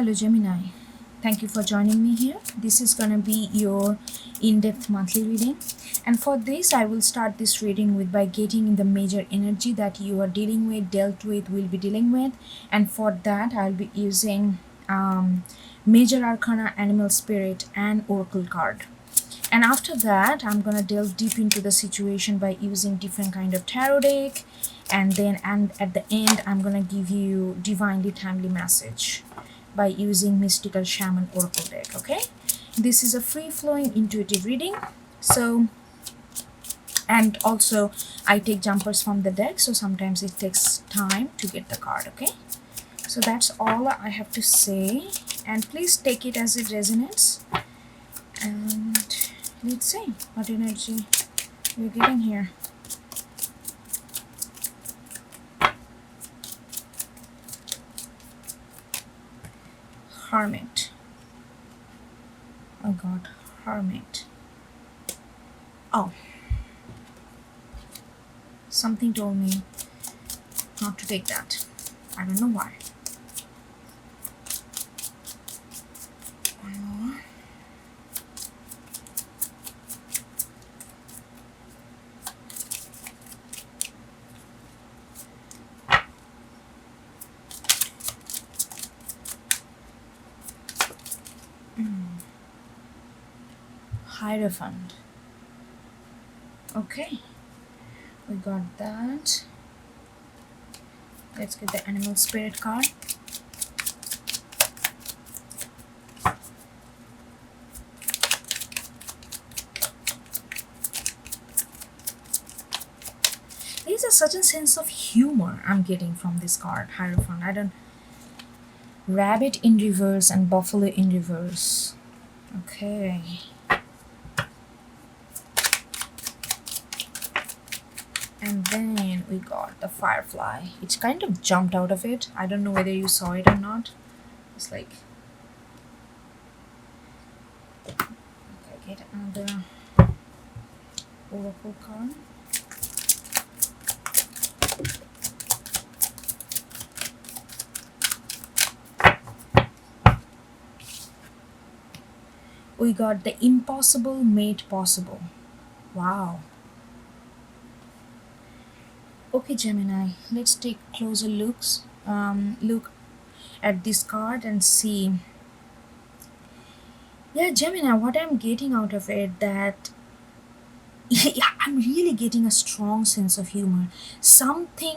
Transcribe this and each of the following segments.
Hello Gemini, thank you for joining me here. This is gonna be your in-depth monthly reading, and for this I will start this reading with by getting in the major energy that you are dealing with, dealt with, will be dealing with, and for that I'll be using major arcana, animal spirit, and oracle card. And after that I'm gonna delve deep into the situation by using different kind of tarot deck, and at the end I'm gonna give you divinely timely message by using mystical shaman oracle deck. Okay, this is a free-flowing intuitive reading, so, and also I take jumpers from the deck, so sometimes it takes time to get the card. Okay, so that's all I have to say, and please take it as it resonates, and let's see what energy we're getting here. Hermit. Oh god, Hermit. Oh, something told me not to take that. I don't know why. One more. Hierophant. Okay, we got that. Let's get the animal spirit card. There's a certain sense of humor I'm getting from this card, Hierophant. I don't. Rabbit in reverse and buffalo in reverse. Okay. And then we got the firefly. It's kind of jumped out of it. I don't know whether you saw it or not. It's like, okay, get another oracle card. We got the impossible made possible. Wow. Okay, Gemini, let's take closer look at this card and see. Yeah, Gemini, what I'm getting out of it, that yeah, I'm really getting a strong sense of humor. Something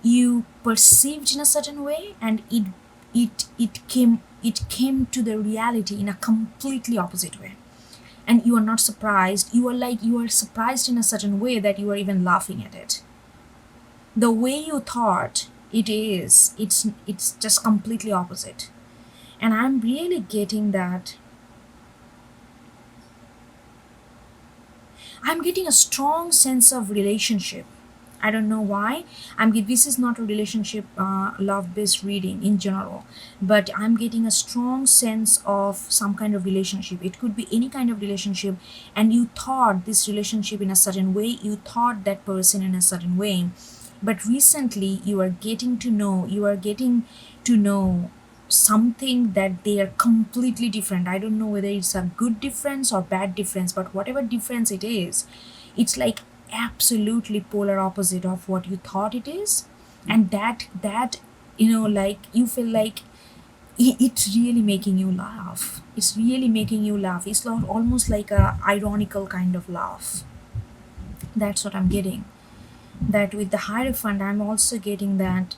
you perceived in a certain way, and it came to the reality in a completely opposite way, and you are not surprised. You are surprised in a certain way that you are even laughing at it. The way you thought it's just completely opposite, and I'm really getting that. I'm getting a strong sense of relationship. I don't know why. This is not a relationship, love-based reading in general, but I'm getting a strong sense of some kind of relationship. It could be any kind of relationship, and you thought this relationship in a certain way. You thought that person in a certain way, but recently you are getting to know. You are getting to know something that they are completely different. I don't know whether it's a good difference or bad difference, but whatever difference it is, it's like absolutely polar opposite of what you thought it is. And that like you feel like it's really making you laugh. It's really making you laugh. It's not almost like a ironical kind of laugh. That's what I'm getting. That with the Hierophant, I'm also getting that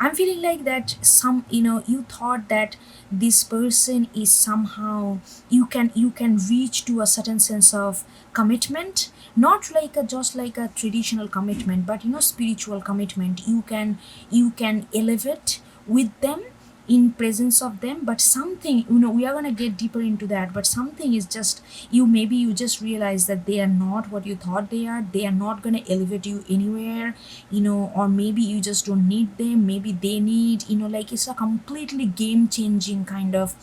I'm feeling like that you thought that this person is somehow, you can reach to a certain sense of commitment, not like a just like a traditional commitment, but spiritual commitment. You can elevate with them, in presence of them, but something, we are going to get deeper into that, but something is just, you just realize that they are not what you thought they are. They are not going to elevate you anywhere, or maybe you just don't need them. Maybe they need, like, it's a completely game changing kind of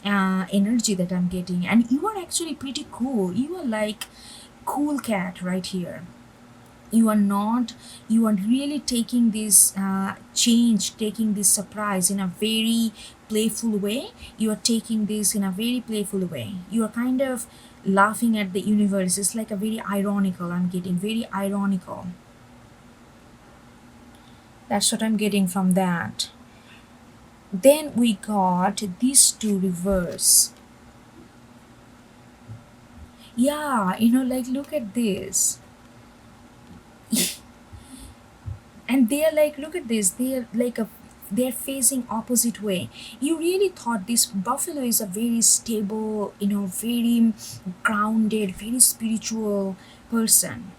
energy that I'm getting. And you are actually pretty cool. You are like cool cat right here. You are not, you are really taking this change, taking this surprise in a very playful way. You are taking this in a very playful way. You are kind of laughing at the universe. It's like a very ironical, I'm getting very ironical. That's what I'm getting from that. Then we got these two reverse. Yeah, like look at this. And they're like, look at this, they're like a, they're facing opposite way. You really thought this buffalo is a very stable, very grounded, very spiritual person,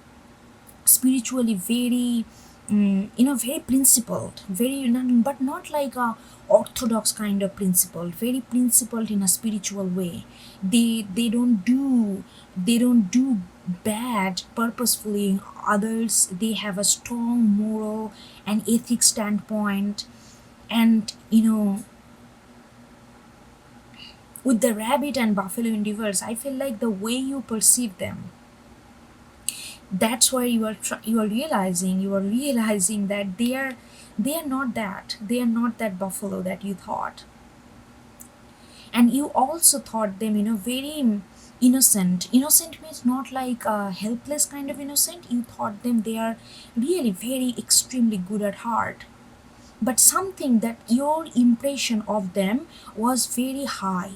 spiritually very, very principled, very but not like a orthodox kind of principled, very principled in a spiritual way. They don't do bad purposefully in others. They have a strong moral and ethics standpoint. And with the rabbit and buffalo endeavors, I feel like the way you perceive them, that's why you are realizing that they are not that buffalo that you thought. And you also thought them very innocent means not like a helpless kind of innocent. You thought them they are really very extremely good at heart, but something that your impression of them was very high,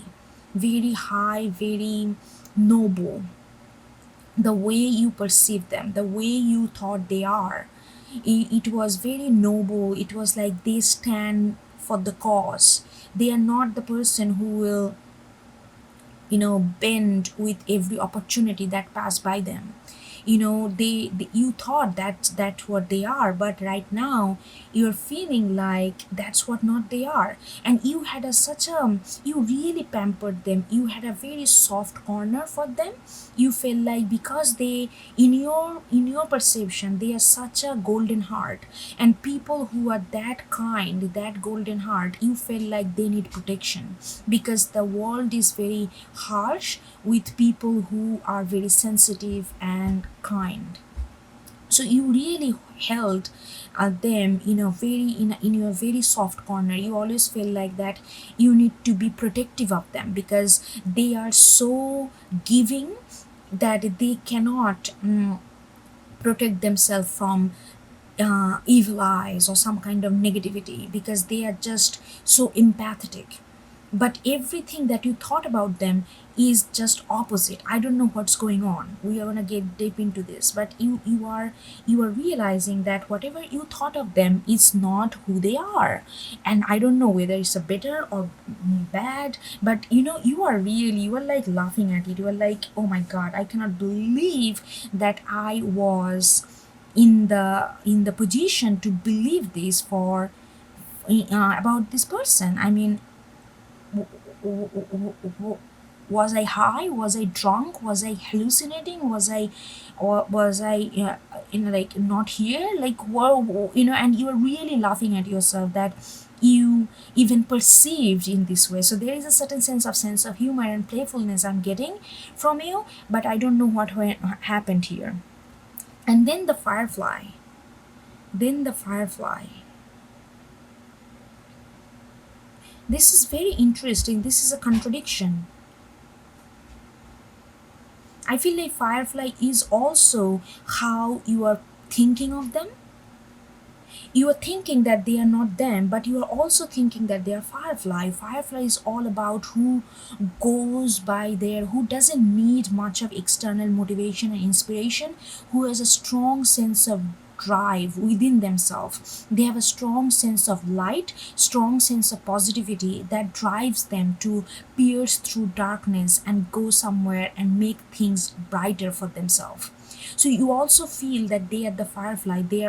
very high, very noble. The way you perceive them, the way you thought they are, it was very noble. It was like they stand for the cause. They are not the person who will bend with every opportunity that pass by them. You thought that's what they are, but right now you're feeling like that's what not they are. And you had you really pampered them. You had a very soft corner for them. You feel like because they, in your perception, they are such a golden heart. And people who are that kind, that golden heart, you feel like they need protection, because the world is very harsh with people who are very sensitive and kind. So you really held them in your very soft corner. You always feel like that you need to be protective of them, because they are so giving that they cannot protect themselves from evil eyes or some kind of negativity, because they are just so empathetic. But everything that you thought about them is just opposite. I don't know what's going on. We are gonna get deep into this, but you are realizing that whatever you thought of them is not who they are. And I don't know whether it's a better or bad, but you are like laughing at it. You are like, oh my god, I cannot believe that I was in the position to believe this for about this person. I mean, was I high? Was I drunk? Was I hallucinating? Was I like not here? Like, whoa, and you are really laughing at yourself that you even perceived in this way. So there is a certain sense of humor and playfulness I'm getting from you, but I don't know what happened here. And then the firefly. Then the firefly. This is very interesting. This is a contradiction. I feel like firefly is also how you are thinking of them. You are thinking that they are not them, but you are also thinking that they are firefly. Firefly is all about who goes by there, who doesn't need much of external motivation and inspiration, who has a strong sense of drive within themselves. They have a strong sense of light, strong sense of positivity that drives them to pierce through darkness and go somewhere and make things brighter for themselves. So you also feel that they are the firefly. They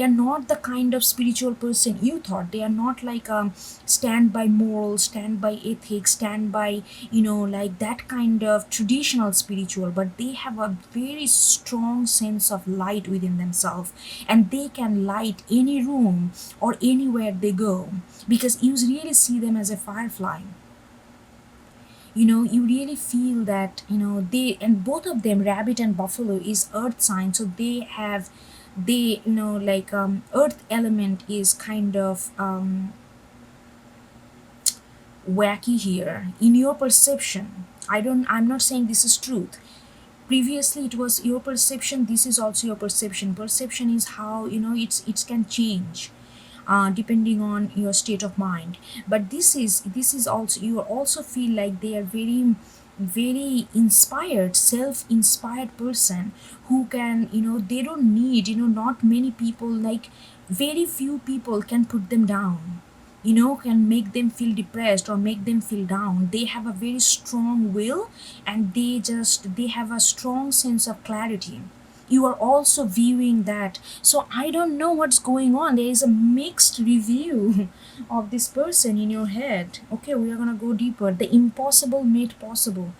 are not the kind of spiritual person you thought. They are not like stand by morals, stand by ethics, stand by like that kind of traditional spiritual, but they have a very strong sense of light within themselves, and they can light any room or anywhere they go, because you really see them as a firefly. You really feel that, they, and both of them, rabbit and buffalo, is earth sign, so they, like, earth element is kind of wacky here in your perception. I'm not saying this is truth. Previously it was your perception, this is also your perception. Perception is how, it can change depending on your state of mind. But this is also, you also feel like they are very, very inspired, self-inspired person, who can, they don't need, not many people, like very few people can put them down, can make them feel depressed or make them feel down. They have a very strong will, and they have a strong sense of clarity. You are also viewing that. So I don't know what's going on. There is a mixed review of this person in your head. Okay, we are gonna go deeper. The impossible made possible.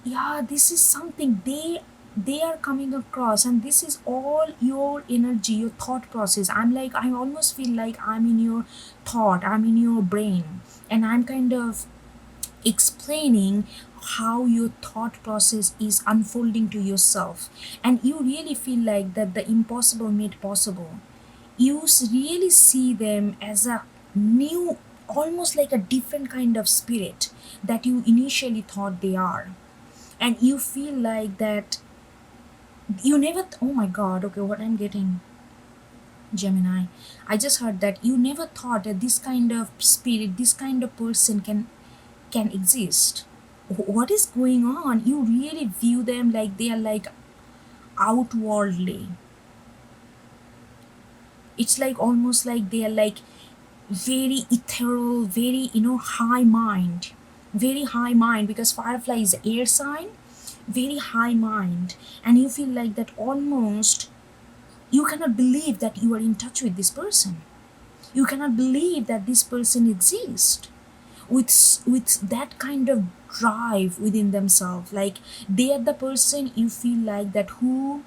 Yeah, this is something they are coming across, and this is all your energy, your thought process. I almost feel like I'm in your thought, I'm in your brain, and I'm kind of explaining how your thought process is unfolding to yourself. And you really feel like that the impossible made possible. You really see them as a new, almost like a different kind of spirit that you initially thought they are. And you feel like that you never oh my god, okay, what I'm getting, Gemini, I just heard that you never thought that this kind of spirit, this kind of person can exist. What is going on? You really view them like they are like outwardly. It's like almost like they are like very ethereal, very, high mind, very high mind, because firefly is air sign, very high mind. And you feel like that almost you cannot believe that you are in touch with this person. You cannot believe that this person exists with that kind of drive within themselves. Like they are the person, you feel like that, who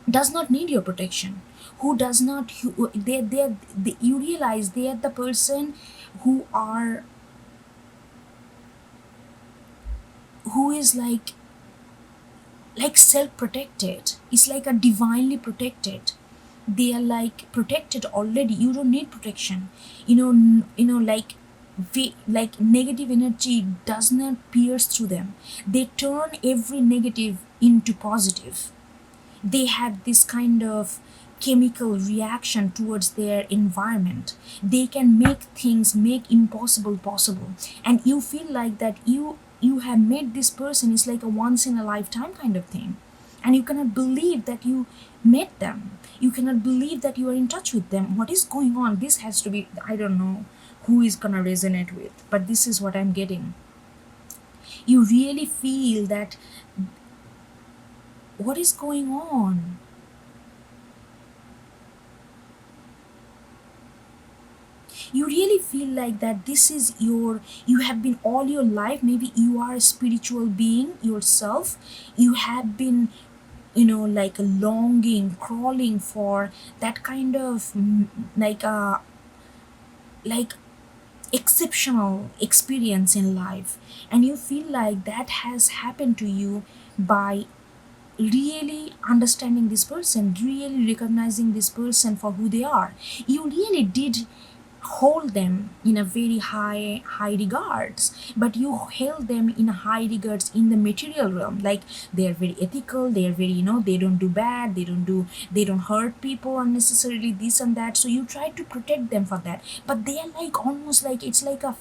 does not need your protection, who does not they you realize they are the person who are, who is like self-protected. It's like a divinely protected. They are like protected already. You don't need protection. Like like negative energy does not pierce through them. They turn every negative into positive. They have this kind of chemical reaction towards their environment. They can make things, make impossible possible. And you feel like that you have made this person is like a once in a lifetime kind of thing. And you cannot believe that you met them. You cannot believe that you are in touch with them. What is going on? This has to be, I don't know who is gonna resonate with, but this is what I'm getting. You really feel that, what is going on? You really feel like that this is you have been all your life, maybe you are a spiritual being yourself. You have been, like longing, crawling for that kind of, like a, like exceptional experience in life. And you feel like that has happened to you by really understanding this person, really recognizing this person for who they are. You really did hold them in a very high regards, but you held them in high regards in the material realm. Like they are very ethical, they are very, they don't do bad, they don't hurt people unnecessarily, this and that. So you try to protect them for that. But they are like almost like, it's like a,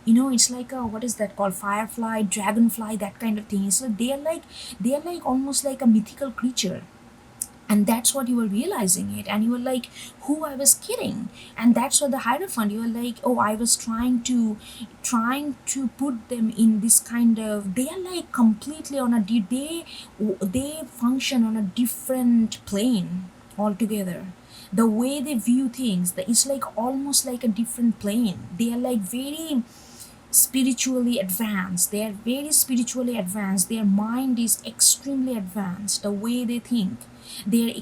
it's like a, what is that called, firefly, dragonfly, that kind of thing. So they are like almost like a mythical creature. And that's what you were realizing it, and you were like, who, I was kidding. And that's what the hierophant, you were like, oh, I was trying to put them in this kind of, they are like completely on a they function on a different plane altogether. The way they view things, it's like almost like a different plane. They are like very spiritually advanced. They are very spiritually advanced. Their mind is extremely advanced. The way they think, they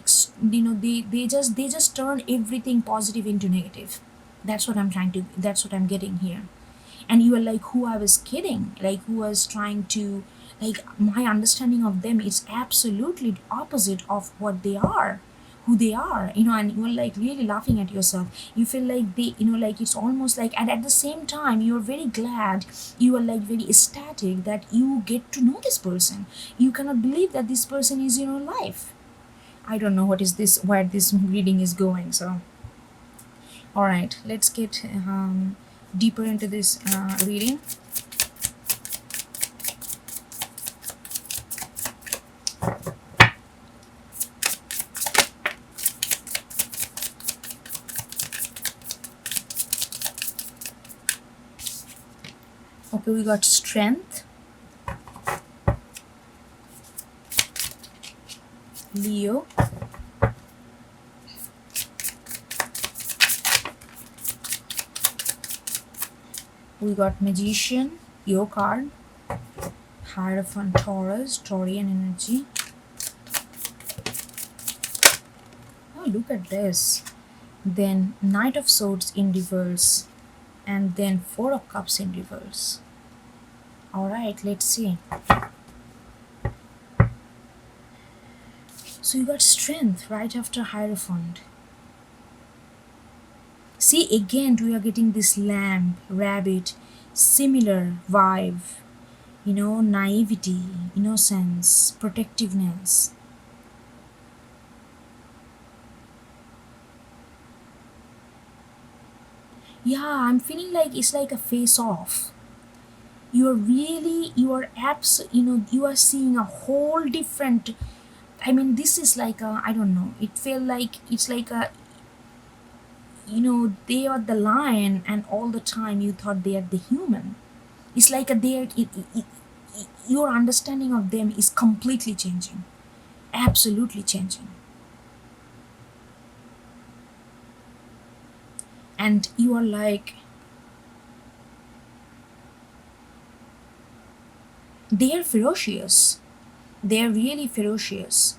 just turn everything positive into negative. That's what I'm getting here. And you are like, who I was kidding, like who was trying to, like my understanding of them is absolutely opposite of what they are, who they are, and you're like really laughing at yourself. You feel like they, like it's almost like, and at the same time you're very glad, you are like very ecstatic that you get to know this person. You cannot believe that this person is in your life. I don't know what is this, where this reading is going. So all right, let's get deeper into this reading. Okay, we got strength, Leo, we got magician, your card, Hierophant, Taurus, Taurian energy. Oh, look at this. Then Knight of Swords in reverse, and then Four of Cups in reverse. All right, let's see. So you got strength right after Hierophant. See, again, we are getting this lamb, rabbit, similar vibe. Naivety, innocence, protectiveness. Yeah, I'm feeling like it's like a face off. You are you are seeing a whole different. I mean, this is like a, I don't know, it felt like it's like a, they are the lion, and all the time you thought they are the human. It's like a, your understanding of them is completely changing, absolutely changing. And you are like, they are ferocious, they are really ferocious.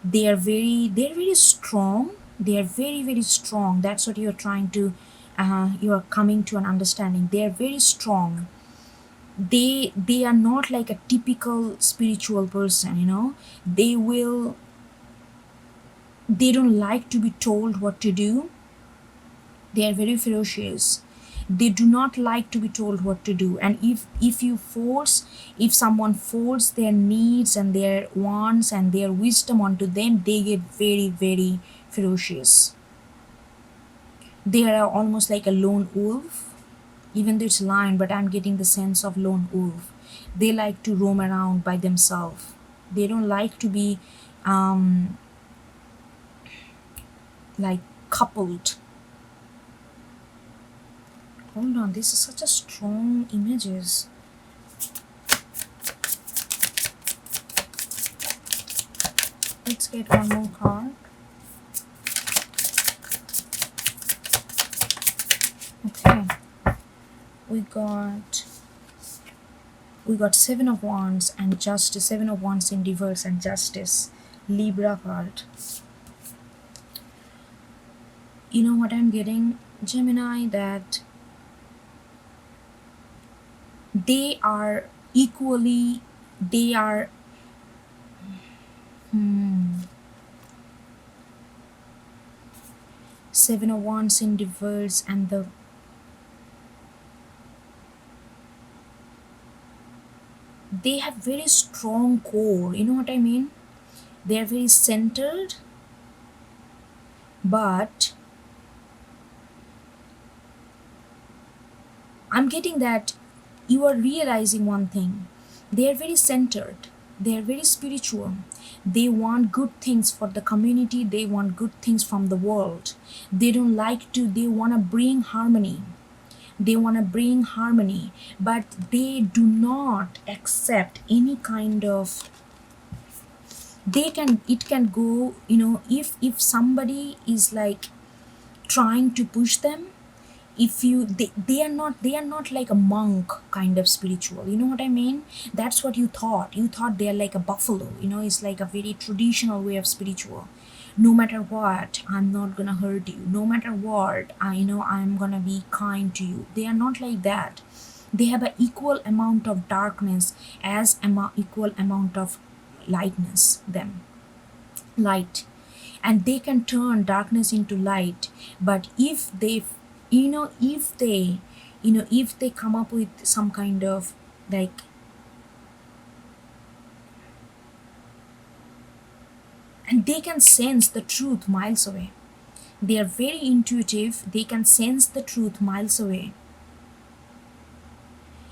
They're very strong, they are very, very strong. That's what you're trying to, you're coming to an understanding. They are very strong. They are not like a typical spiritual person, they don't like to be told what to do. They are very ferocious. They do not like to be told what to do. And if someone force their needs and their wants and their wisdom onto them, they get very, very ferocious. They are almost like a lone wolf, even though it's lion, but I'm getting the sense of lone wolf. They like to roam around by themselves. They don't like to be um like coupled. Hold on, this is such a strong images. Let's get one more card. Okay, we got Seven of Wands and Justice. Seven of Wands in reverse and Justice, Libra card. You know what I'm getting, Gemini, that they are equally, they are Seven of Wands in reverse, and they have very strong core, you know what I mean. They are very centered, but I'm getting that you are realizing one thing. They are very centered, they are very spiritual. They want good things for the community, they want good things from the world. They don't like to, they want to bring harmony. They want to bring harmony, but they do not accept any kind of, they can, it can go, if somebody is like trying to push them, if you, they are not like a monk kind of spiritual, you know what I mean. That's what you thought they are like a buffalo, it's like a very traditional way of spiritual. No matter what, I'm not gonna hurt you. No matter what, I know I'm gonna be kind to you. They are not like that. They have an equal amount of darkness as equal amount of lightness them light, and they can turn darkness into light. But if they, if they, if they come up with some kind of like, and they can sense the truth miles away. They are very intuitive, they can sense the truth miles away.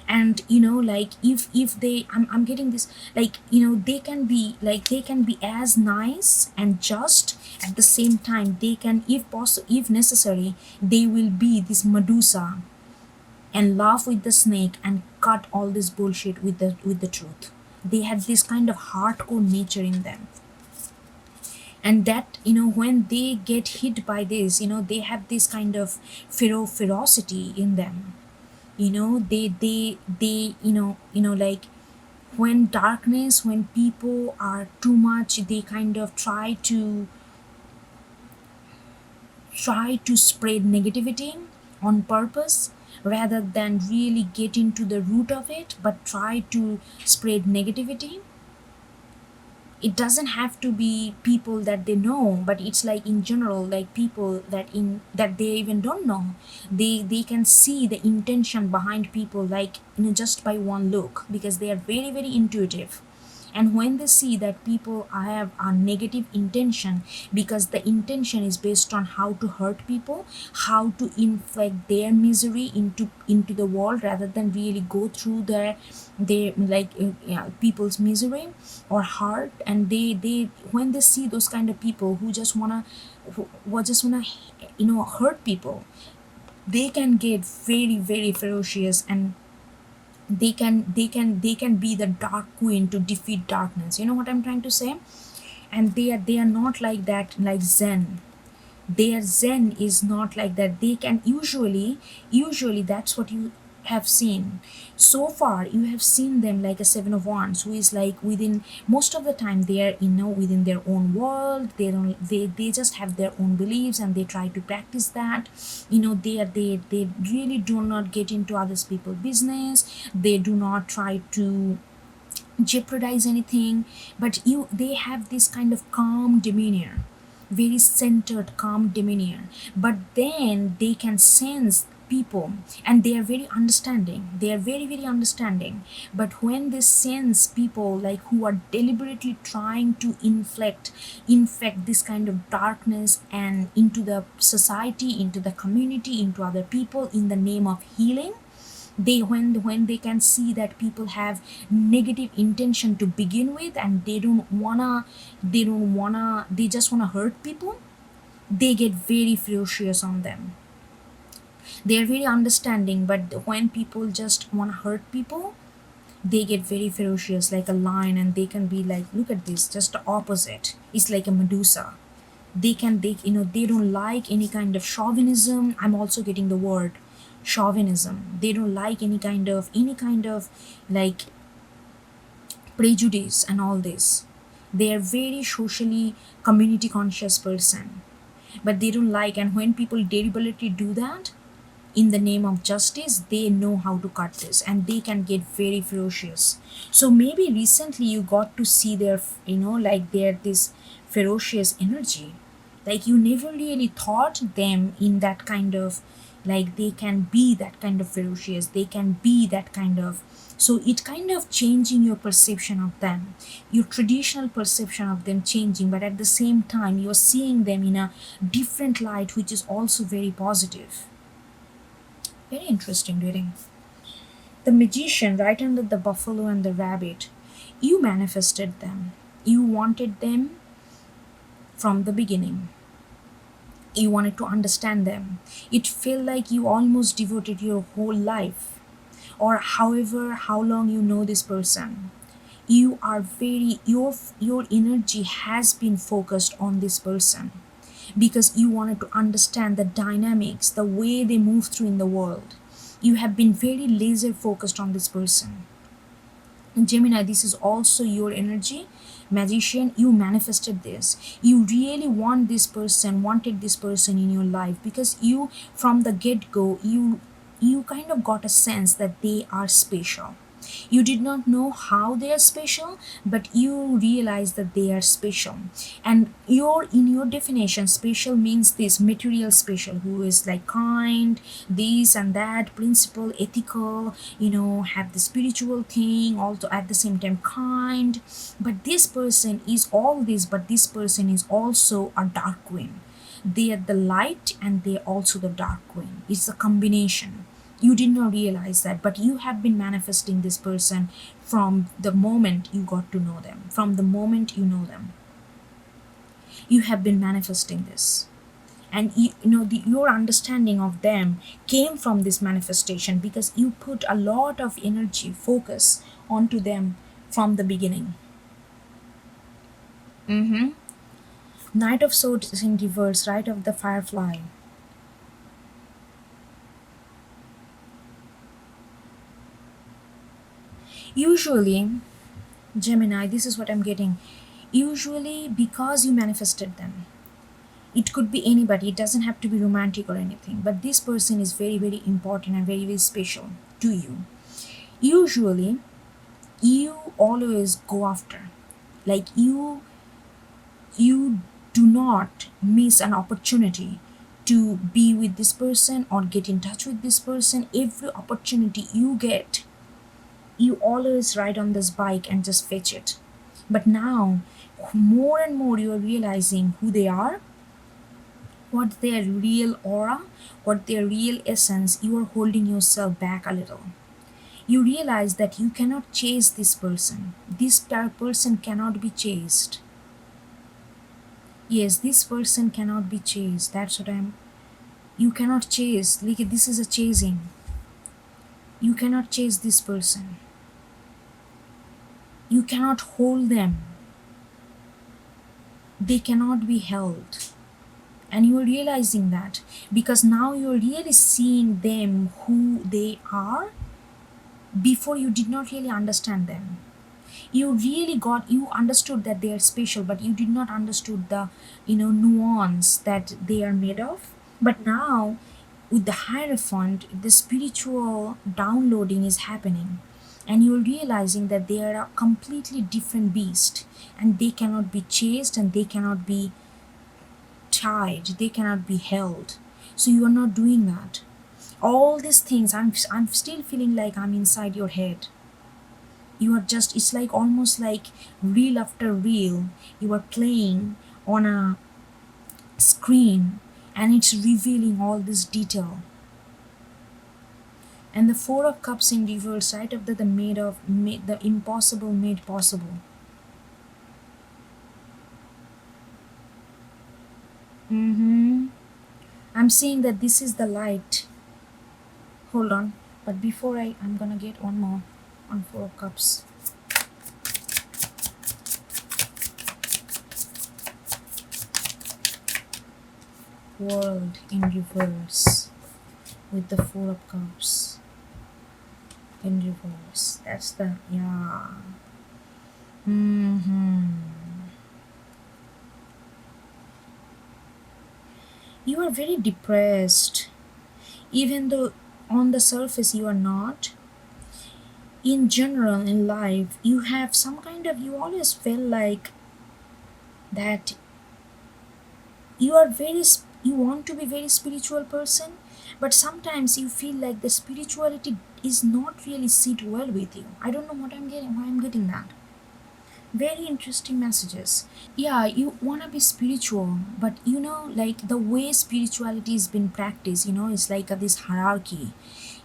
And like, if they, I'm getting this, like, they can be like, they can be as nice and just at the same time. They can, if possible, if necessary, they will be this Medusa and laugh with the snake and cut all this bullshit with the truth. They have this kind of hardcore nature in them. And that, when they get hit by this, they have this kind of ferocity in them. They like, when darkness, when people are too much, they kind of try to spread negativity on purpose, rather than really get into the root of it, but try to spread negativity. It doesn't have to be people that they know, but it's like in general, like people that they even don't know. They can see the intention behind people, like, just by one look, because they are very, very intuitive. And when they see that people have a negative intention, because the intention is based on how to hurt people, how to inflict their misery into the world, rather than really go through their like, yeah, people's misery or heart. And they when they see those kind of people who just wanna hurt people, they can get very, very ferocious. And they can be the dark queen to defeat darkness. You know what I'm trying to say? And they are not like that, like Zen. Their Zen is not like that. They can usually that's what you have seen so far. You have seen them like a Seven of Wands, who is like, within most of the time they are, within their own world. They just have their own beliefs, and they try to practice that. They really do not get into others people business. They do not try to jeopardize anything. But they have this kind of calm demeanor, very centered calm demeanor. But then they can sense people, and they are very understanding. They are very, very understanding. But when they sense people, like, who are deliberately trying to infect this kind of darkness and into the society, into the community, into other people, in the name of healing, when they can see that people have negative intention to begin with, and they just wanna hurt people, they get very ferocious on them. They are very understanding, but when people just wanna hurt people, they get very ferocious, like a lion. And they can be like, look at this, just the opposite. It's like a Medusa. They don't like any kind of chauvinism. I'm also getting the word chauvinism. They don't like any kind of like prejudice and all this. They are very socially community conscious person, but they don't like. And when people deliberately do that in the name of justice, they know how to cut this, and they can get very ferocious. So maybe recently you got to see their, like, their this ferocious energy. Like, you never really thought them in that kind of, like, they can be that kind of ferocious, they can be that kind of. So it kind of changing your perception of them, your traditional perception of them changing. But at the same time, you're seeing them in a different light, which is also very positive. Very interesting reading. The Magician, right under the buffalo and the rabbit. You manifested them. You wanted them from the beginning. You wanted to understand them. It felt like you almost devoted your whole life, or however how long you know this person. You are very, your energy has been focused on this person, because you wanted to understand the dynamics, the way they move through in the world. You have been very laser focused on this person. Gemini, this is also your energy. Magician, you manifested this. You really wanted this person in your life, because you, from the get-go, you kind of got a sense that they are special. You did not know how they are special, but you realize that they are special. And in your definition, special means this material special, who is like kind, this and that, principle, ethical, have the spiritual thing, also at the same time kind. But this person is all this, but this person is also a dark queen. They are the light and they are also the dark queen. It's a combination. You did not realize that, but you have been manifesting this person from the moment you got to know them, from the moment you know them. You have been manifesting this. And your understanding of them came from this manifestation because you put a lot of energy, focus onto them from the beginning. Knight of Swords in reverse, right of the Firefly. Usually, Gemini, this is what I'm getting. Usually, because you manifested them, it could be anybody, it doesn't have to be romantic or anything, but this person is very, very important and very, very special to you. Usually, you always go after, like you do not miss an opportunity to be with this person or get in touch with this person. Every opportunity you get, you always ride on this bike and just fetch it. But now, more and more, you are realizing who they are, what their real aura, what their real essence. You are holding yourself back a little. You realize that you cannot chase this person. This person cannot be chased. Yes, this person cannot be chased. That's what I'm. You cannot chase. Like, this is a chasing. You cannot chase this person. You cannot hold them. They cannot be held. And you are realizing that because now you're really seeing them who they are. Before, you did not really understand them. You understood that they are special, but you did not understood the nuance that they are made of. But now, with the Hierophant, the spiritual downloading is happening, and you're realizing that they are a completely different beast, and they cannot be chased, and they cannot be tied, they cannot be held. So you are not doing that. All these things, I'm still feeling like I'm inside your head. You are just, it's like almost like reel after reel you are playing on a screen, and it's revealing all this detail. And the Four of Cups in reverse, right after the impossible made possible. I'm seeing that this is the light. Hold on, but before I'm gonna get one more on Four of Cups. World in reverse with the Four of Cups in reverse. That's the, yeah. You are very depressed, even though on the surface you are not. In general, in life, you have some kind of, you always feel like that you are you want to be very spiritual person, but sometimes you feel like the spirituality is not really sit well with you. I don't know why I'm getting that. Very interesting messages. Yeah, you want to be spiritual, but like the way spirituality has been practiced, it's like this hierarchy.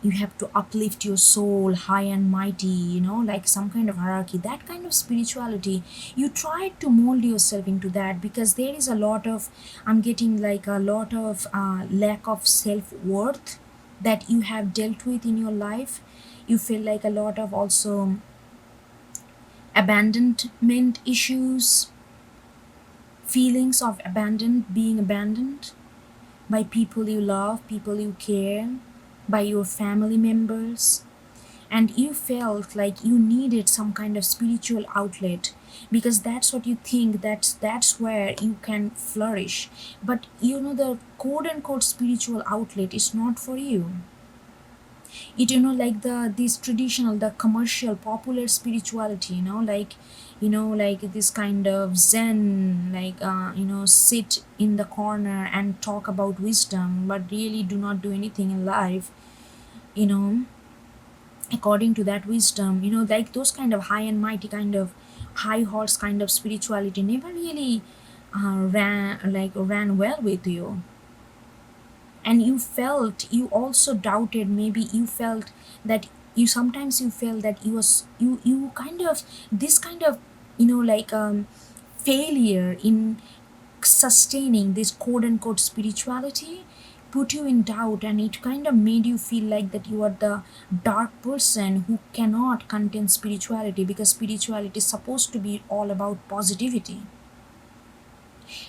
You have to uplift your soul high and mighty, like some kind of hierarchy. That kind of spirituality, you try to mold yourself into that, because there is a lot of, I'm getting like a lot of lack of self-worth that you have dealt with in your life. You feel like a lot of also abandonment issues, feelings of being abandoned by people you love, people you care, by your family members. And you felt like you needed some kind of spiritual outlet, because that's what you think, that's where you can flourish. But the quote unquote spiritual outlet is not for you. It, like this traditional, the commercial popular spirituality, like this kind of zen, like sit in the corner and talk about wisdom but really do not do anything in life, you know according to that wisdom, like those kind of high and mighty kind of high horse kind of spirituality never really ran well with you. And you also doubted, maybe you felt that you felt that you kind of this kind of failure in sustaining this quote unquote spirituality put you in doubt, and it kind of made you feel like that you are the dark person who cannot contain spirituality, because spirituality is supposed to be all about positivity.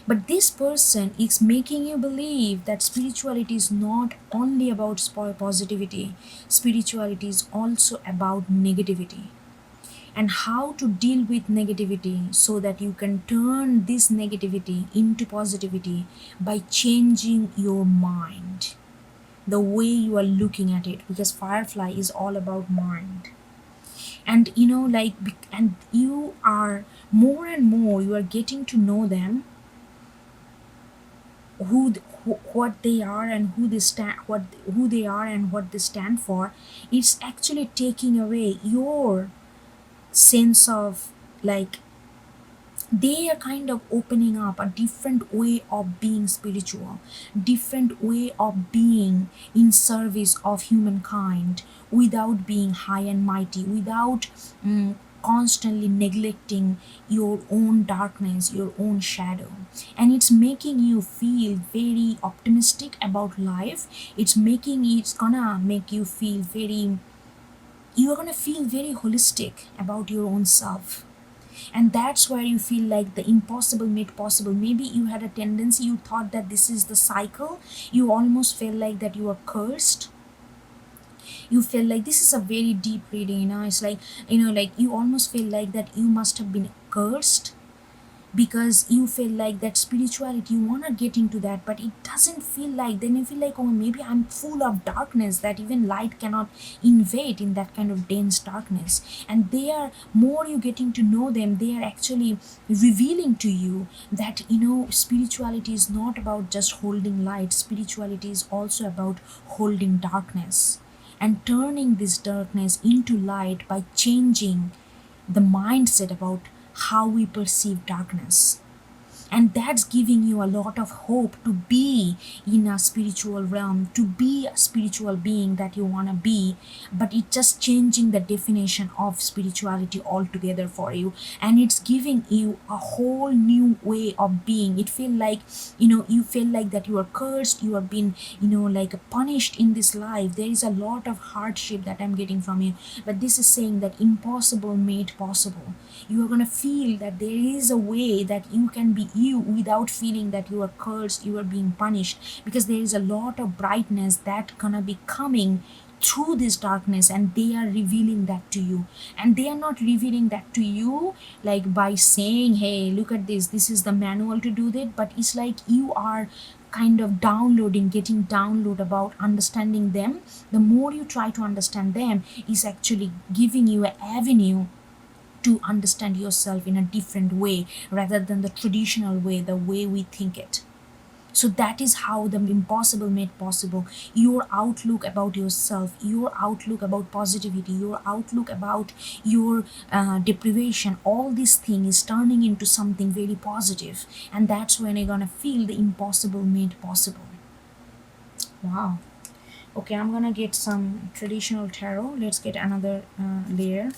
But this person is making you believe that spirituality is not only about positivity, spirituality is also about negativity, and how to deal with negativity so that you can turn this negativity into positivity by changing your mind, the way you are looking at it, because Firefly is all about mind. And and you are more and more you are getting to know them, what they are and who they are and what they stand for. It's actually taking away your sense of, like, they are kind of opening up a different way of being spiritual, different way of being in service of humankind, without being high and mighty, without constantly neglecting your own darkness, your own shadow. And it's making you feel very optimistic about life. It's gonna make you feel very, you're gonna feel very holistic about your own self. And that's where you feel like the impossible made possible. Maybe you had a tendency, you thought that this is the cycle, you almost felt like that you are cursed. You feel like, this is a very deep reading, it's like, like you almost feel like that you must have been cursed, because you feel like that spirituality, you want to get into that, but it doesn't feel like, then you feel like, oh, maybe I'm full of darkness that even light cannot invade in that kind of dense darkness. And they are, more you getting to know them, they are actually revealing to you that spirituality is not about just holding light. Spirituality is also about holding darkness and turning this darkness into light by changing the mindset about how we perceive darkness. And that's giving you a lot of hope to be in a spiritual realm, to be a spiritual being that you want to be. But it's just changing the definition of spirituality altogether for you, and it's giving you a whole new way of being. It feel like, you feel like that you are cursed, you have been, like punished in this life. There is a lot of hardship that I'm getting from you, but this is saying that impossible made possible. You are going to feel that there is a way that you can be you without feeling that you are cursed, you are being punished, because there is a lot of brightness that gonna be coming through this darkness, and they are revealing that to you. And they are not revealing that to you like by saying, hey, look at this is the manual to do that, but it's like you are kind of getting download about understanding them. The more you try to understand them, is actually giving you an avenue to understand yourself in a different way, rather than the traditional way, the way we think it. So that is how the impossible made possible. Your outlook about yourself, your outlook about positivity, your outlook about your deprivation, all this thing is turning into something very positive. And that's when you're gonna feel the impossible made possible. Wow. Okay, I'm gonna get some traditional tarot. Let's get another layer.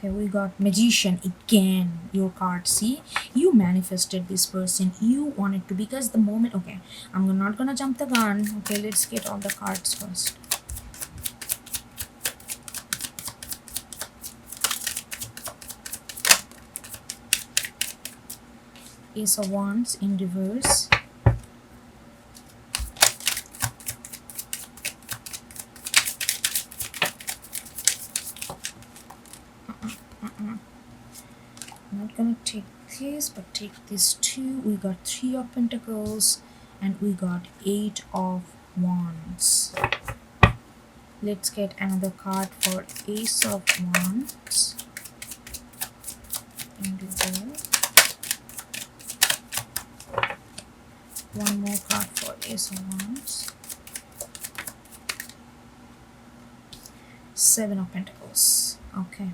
Okay, we got Magician again. Your card. See, you manifested this person. You wanted to, because the moment. Okay, I'm not gonna jump the gun. Okay, let's get all the cards first. Ace of Wands in reverse. Not gonna case, but take these two. We got 3 of Pentacles and we got 8 of Wands. Let's get another card for Ace of Wands. Indigo. One more card for Ace of Wands. 7 of Pentacles. Okay.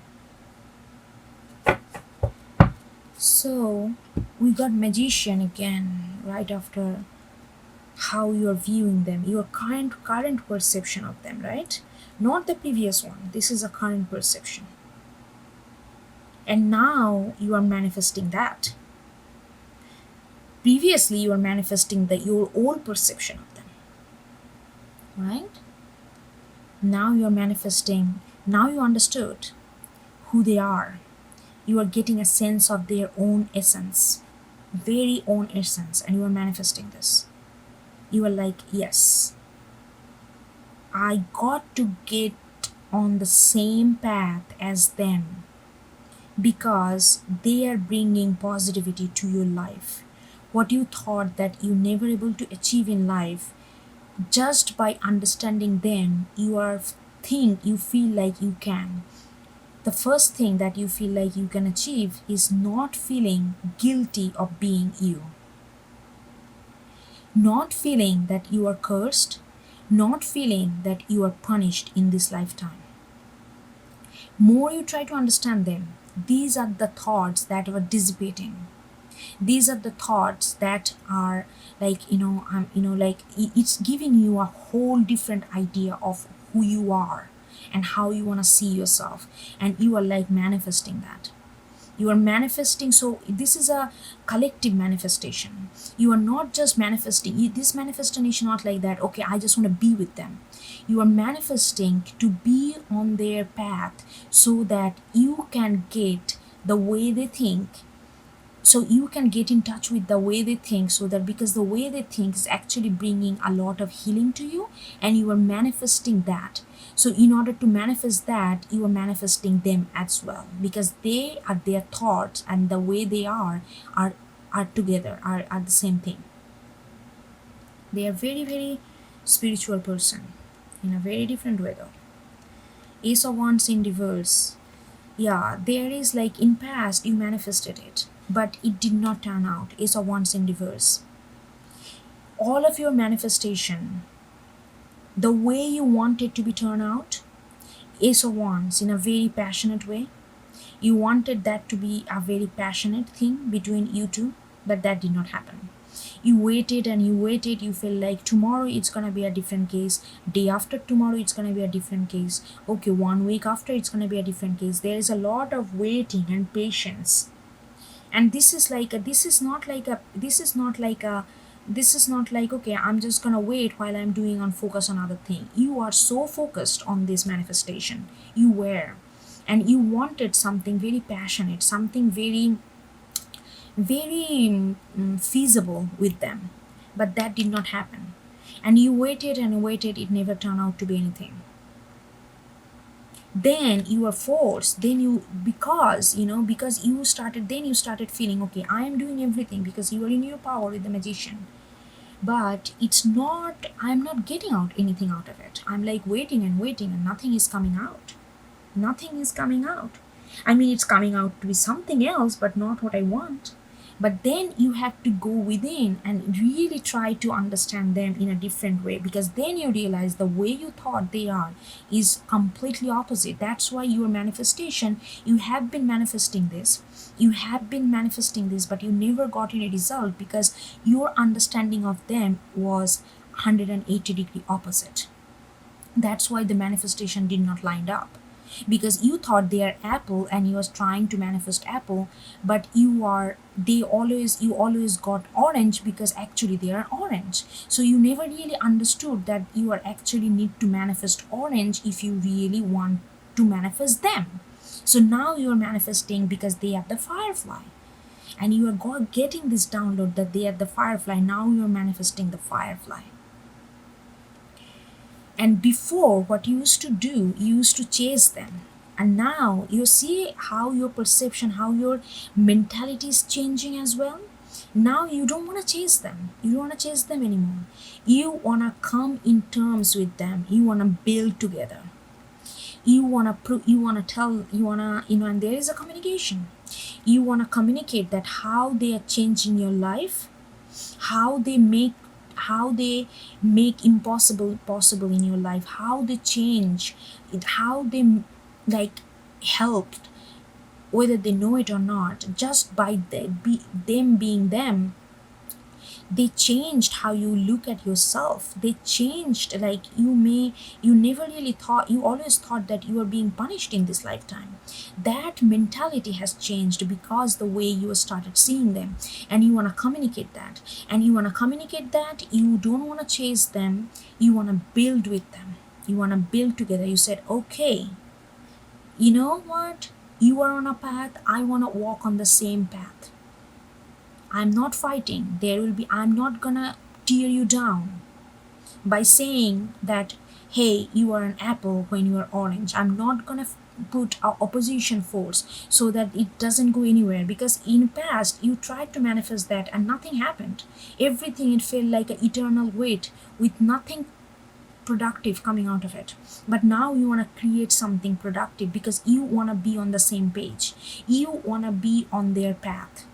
So we got Magician again right after how you're viewing them, your current perception of them, right? Not the previous one. This is a current perception. And now you are manifesting that. Previously you are manifesting your old perception of them, right? Now you are manifesting, now you understood who they are. You are getting a sense of their own essence, very own essence, and you are manifesting this. You are like, yes, I got to get on the same path as them because they are bringing positivity to your life. What you thought that you never able to achieve in life, just by understanding them, you feel like you can. The first thing that you feel like you can achieve is not feeling guilty of being you. Not feeling that you are cursed, not feeling that you are punished in this lifetime. More you try to understand them, these are the thoughts that are dissipating. These are the thoughts that are like, it's giving you a whole different idea of who you are and how you want to see yourself, and you are like manifesting that. You are manifesting. So this is a collective manifestation. You are not just manifesting. This manifestation not like that, okay, I just want to be with them. You are manifesting to be on their path so that you can get the way they think. So you can get in touch with the way they think, so that because the way they think is actually bringing a lot of healing to you, and you are manifesting that. So in order to manifest that, you are manifesting them as well, because they are, their thoughts and the way they are together, are the same thing. They are very, very spiritual person in a very different way though. Ace of Wands in reverse. Yeah, there is like in past you manifested it, but it did not turn out. Ace of Wands in reverse. All of your manifestation, the way you want it to be turned out, Ace of Wands in a very passionate way. You wanted that to be a very passionate thing between you two, but that did not happen. You waited and you waited. You feel like tomorrow it's gonna be a different case. Day after tomorrow it's gonna be a different case. Okay, 1 week after it's gonna be a different case. There is a lot of waiting and patience. And this is not like okay, I'm just gonna wait while I'm doing on focus on other thing. You are so focused on this manifestation. You were, and you wanted something very passionate, something very, very feasible with them, but that did not happen. And you waited and waited. It never turned out to be anything. Then you are forced, then you, because you started feeling, okay, I am doing everything, because you are in your power with the Magician, but it's not, I'm not getting out anything out of it. I'm like waiting and waiting, and nothing is coming out. I mean, it's coming out to be something else, but not what I want. But then you have to go within and really try to understand them in a different way, because then you realize the way you thought they are is completely opposite. That's why your manifestation, you have been manifesting this, but you never got any result, because your understanding of them was 180-degree opposite. That's why the manifestation did not line up, because you thought they are apple and you was trying to manifest apple, but you always got orange, because actually they are orange. So you never really understood that you are actually need to manifest orange if you really want to manifest them. So now you are manifesting because they are the firefly, and you are getting this download that they are the firefly. Now you are manifesting the firefly. And before, what you used to do, you used to chase them. And now you see how your perception, how your mentality is changing as well. Now you don't want to chase them. You don't want to chase them anymore. You want to come in terms with them. You want to build together. You want to you want to tell, you want to, and there is a communication. You want to communicate that how they are changing your life, how they make, impossible possible in your life, how they change it, how they like helped, whether they know it or not, just by them being them. They changed how you look at yourself. They changed, like, you never really thought, you always thought that you were being punished in this lifetime. That mentality has changed because the way you started seeing them. And you want to communicate that, you don't want to chase them. You want to build with them. You want to build together. You said, okay, you know what, you are on a path, I want to walk on the same path. I'm not fighting. I'm not gonna tear you down by saying that, hey, you are an apple when you are orange. I'm not gonna put a opposition force so that it doesn't go anywhere, because in past you tried to manifest that and nothing happened. Everything, it felt like an eternal wait with nothing productive coming out of it. But now you want to create something productive because you want to be on the same page. You want to be on their path.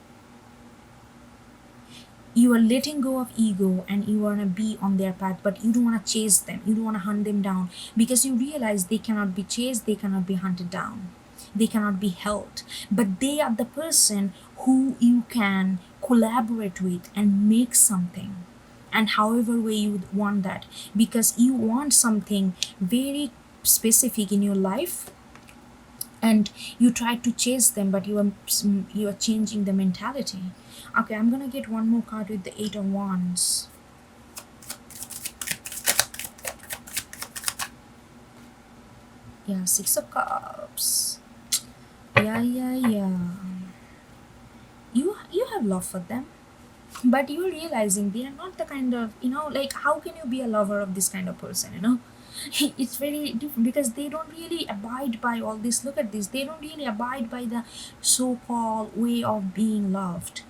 You are letting go of ego and you want to be on their path, but you don't want to chase them. You don't want to hunt them down, because you realize they cannot be chased, they cannot be hunted down, they cannot be held. But they are the person who you can collaborate with and make something, and however way you would want that, because you want something very specific in your life. And you try to chase them, but you are changing the mentality. Okay, I'm gonna get one more card with the 8 of Wands. Yeah, 6 of Cups. Yeah. You have love for them, but you're realizing they are not the kind of, like, how can you be a lover of this kind of person? It's very different, because they don't really abide by all this. Look at this, they don't really abide by the so-called way of being loved,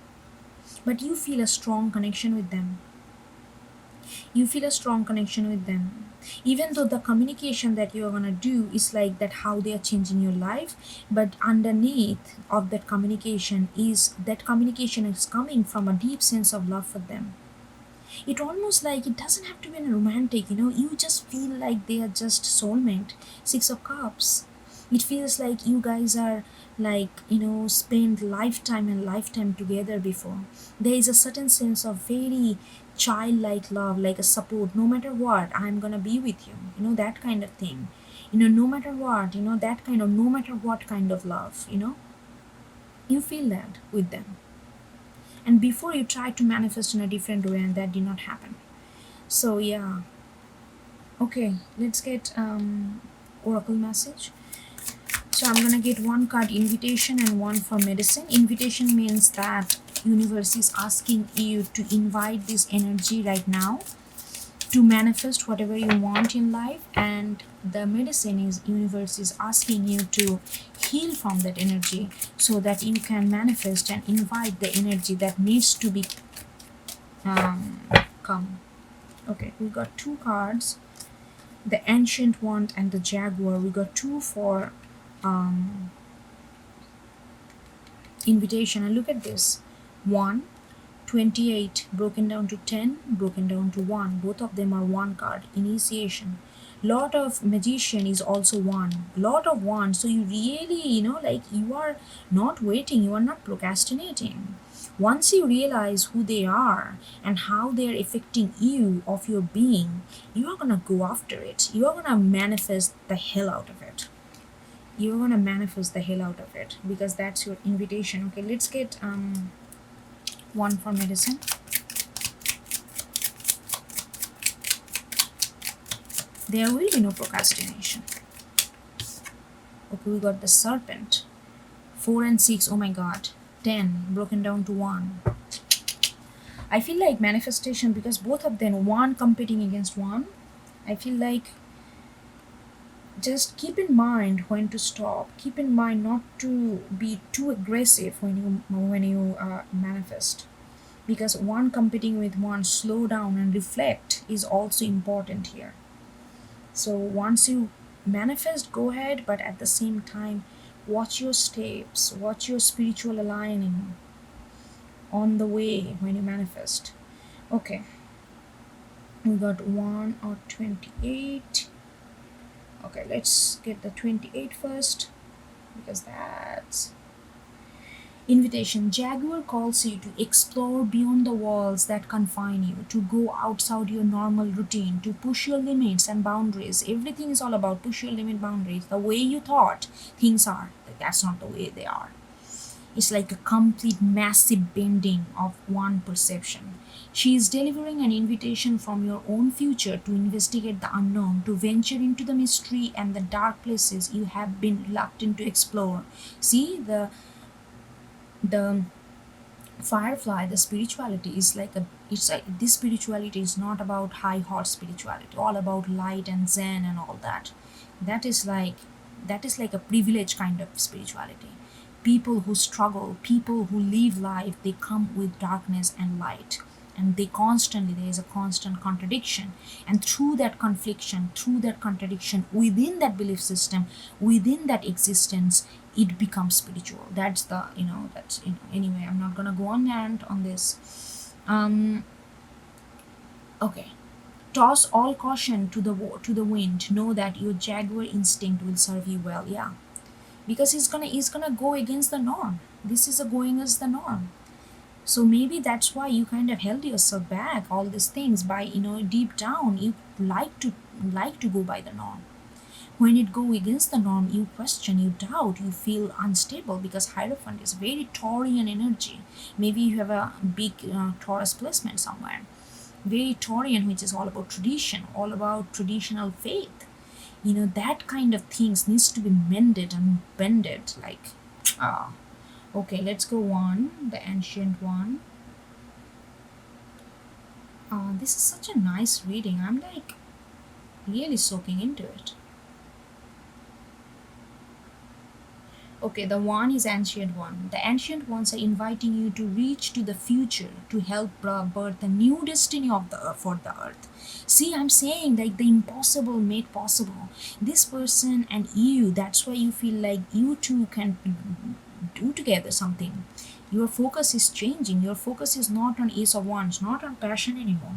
but you feel a strong connection with them. Even though the communication that you're gonna do is like that, how they are changing your life, but underneath of that communication is coming from a deep sense of love for them. It almost like, it doesn't have to be romantic, you just feel like they are just soulmate. 6 of Cups, it feels like you guys are like, spend lifetime and lifetime together before. There is a certain sense of very childlike love, like a support. No matter what, I'm gonna be with you, that kind of thing. No matter what, that kind of, no matter what kind of love, you feel that with them. And before, you try to manifest in a different way and that did not happen. So yeah, okay, let's get oracle message. So I'm gonna get one card invitation and one for medicine. Invitation means that universe is asking you to invite this energy right now to manifest whatever you want in life, and the medicine is universe is asking you to heal from that energy so that you can manifest and invite the energy that needs to be come. Okay, we got two cards, the ancient wand and the jaguar. We got two for invitation, and look at this, 1, 28 broken down to 10, broken down to 1. Both of them are 1 card. Initiation. Lot of magician is also 1. Lot of 1. So you really, like, you are not waiting, you are not procrastinating. Once you realize who they are and how they are affecting you of your being, you are gonna go after it. You are gonna manifest the hell out of it. You're gonna manifest the hell out of it, because that's your invitation. Okay, let's get one for medicine. There will be no procrastination. Okay, we got the serpent. 4 and 6, oh my god. 10 broken down to 1. I feel like manifestation, because both of them, one competing against one. I feel like Just keep in mind when to stop. Keep in mind not to be too aggressive when you manifest, because one competing with one, slow down and reflect is also important here. So once you manifest, go ahead, but at the same time, watch your steps, watch your spiritual aligning on the way when you manifest. Okay, we got 1 or 28. Okay, let's get the 28 first, because that's invitation. Jaguar calls you to explore beyond the walls that confine you, to go outside your normal routine, to push your limits and boundaries. Everything is all about push your limit boundaries. The way you thought things are, that's not the way they are. It's like a complete massive bending of one perception. She is delivering an invitation from your own future to investigate the unknown, to venture into the mystery and the dark places you have been reluctant to explore. See, the firefly, the spirituality is like a, it's like, this spirituality is not about high hot spirituality, all about light and zen and all that. That is like, that is like a privileged kind of spirituality. People who struggle, people who live life, they come with darkness and light, and they constantly, there is a constant contradiction, and through that confliction, through that contradiction, within that belief system, within that existence, it becomes spiritual. That's the, that's, anyway, I'm not gonna go on rant on this. Okay, toss all caution to the wind. Know that your jaguar instinct will serve you well. Yeah, because he's gonna go against the norm. This is a going against the norm. So maybe that's why you kind of held yourself back all these things, by, deep down you like to go by the norm. When it go against the norm, you question, you doubt, you feel unstable, because Hierophant is very Taurian energy. Maybe you have a big Taurus placement somewhere. Very Taurian, which is all about tradition, all about traditional faith. That kind of things needs to be mended and bended. Like, ah, okay, let's go on. The ancient one. This is such a nice reading. I'm like really soaking into it. Okay, the one is ancient one. The ancient ones are inviting you to reach to the future to help birth a new destiny of the earth, for the earth. See, I'm saying like the impossible made possible. This person and you, that's why you feel like you two can do together something. Your focus is changing. Your focus is not on Ace of Wands, not on passion anymore.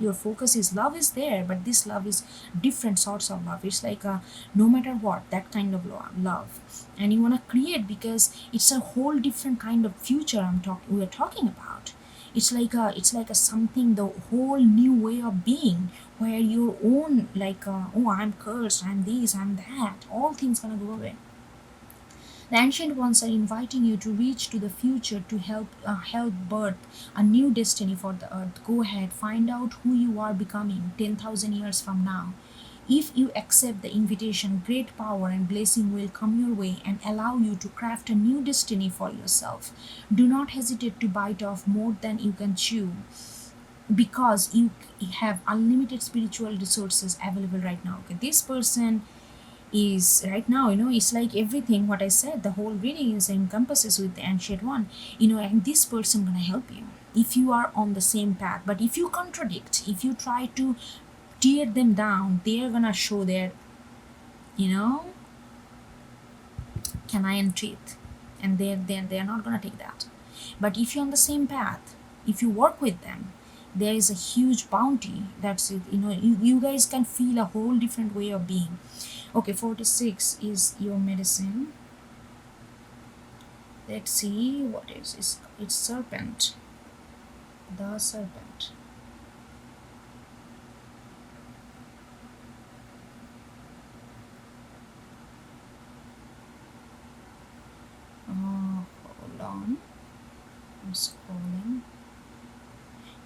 Your focus is, love is there, but this love is different sorts of love. It's like a, no matter what, that kind of love, and you want to create, because it's a whole different kind of future we're talking about. It's like a something, the whole new way of being, where your own, like, oh, I'm cursed, I'm this, I'm that, all things gonna go away. The ancient ones are inviting you to reach to the future to help birth a new destiny for the earth. Go ahead, find out who you are becoming 10,000 years from now. If you accept the invitation, great power and blessing will come your way and allow you to craft a new destiny for yourself. Do not hesitate to bite off more than you can chew, because you have unlimited spiritual resources available right now. Okay, this person is right now, it's like everything what I said, the whole reading is encompasses with the ancient one, and this person gonna help you if you are on the same path. But if you contradict, if you try to tear them down, they're gonna show their, you know canine teeth, and they're not gonna take that. But if you're on the same path, if you work with them, there is a huge bounty. That's it. You guys can feel a whole different way of being. Okay, 46 is your medicine. Let's see what is it's serpent. The serpent. Hold on, I'm scrolling.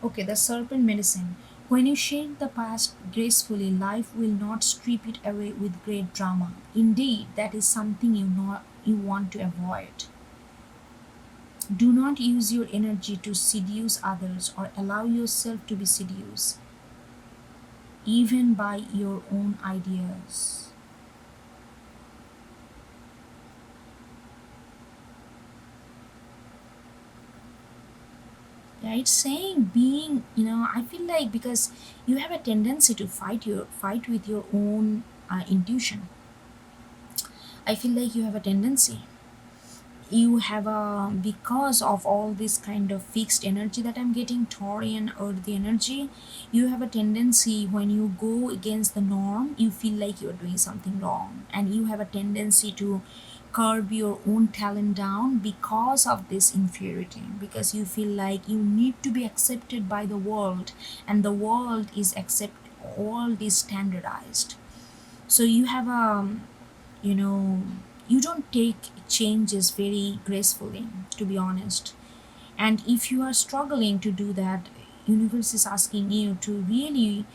Okay, the serpent medicine. When you shake the past gracefully, life will not strip it away with great drama. Indeed, that is something you want to avoid. Do not use your energy to seduce others or allow yourself to be seduced, even by your own ideas. Yeah, it's saying being, I feel like because you have a tendency to fight with your own intuition. I feel like you have a tendency, you have a, because of all this kind of fixed energy that I'm getting, Taurian earthy energy, you have a tendency, when you go against the norm, you feel like you're doing something wrong, and you have a tendency to curb your own talent down because of this inferiority, because you feel like you need to be accepted by the world, and the world is standardized. So you have a, you know you don't take changes very gracefully, to be honest. And if you are struggling to do that, universe is asking you to really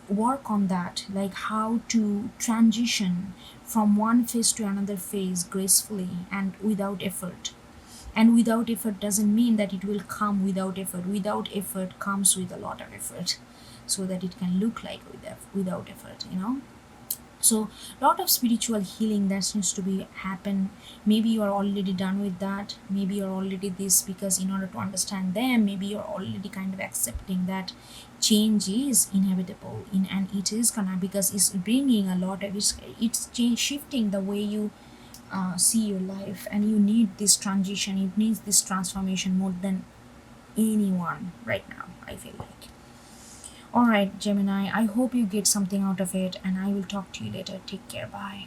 work on that, like how to transition from one phase to another phase gracefully and without effort. And without effort doesn't mean that it will come without effort. Without effort comes with a lot of effort, so that it can look like without effort. So lot of spiritual healing that seems to be happen. Maybe you are already done with that, maybe you're already this, because in order to understand them, maybe you're already kind of accepting that change is inevitable in, and it is gonna, because it's bringing a lot of, it's shifting the way you see your life, and you need this transition, you need this transformation more than anyone right now, I feel like. All right, Gemini, I hope you get something out of it, and I will talk to you later. Take care. Bye.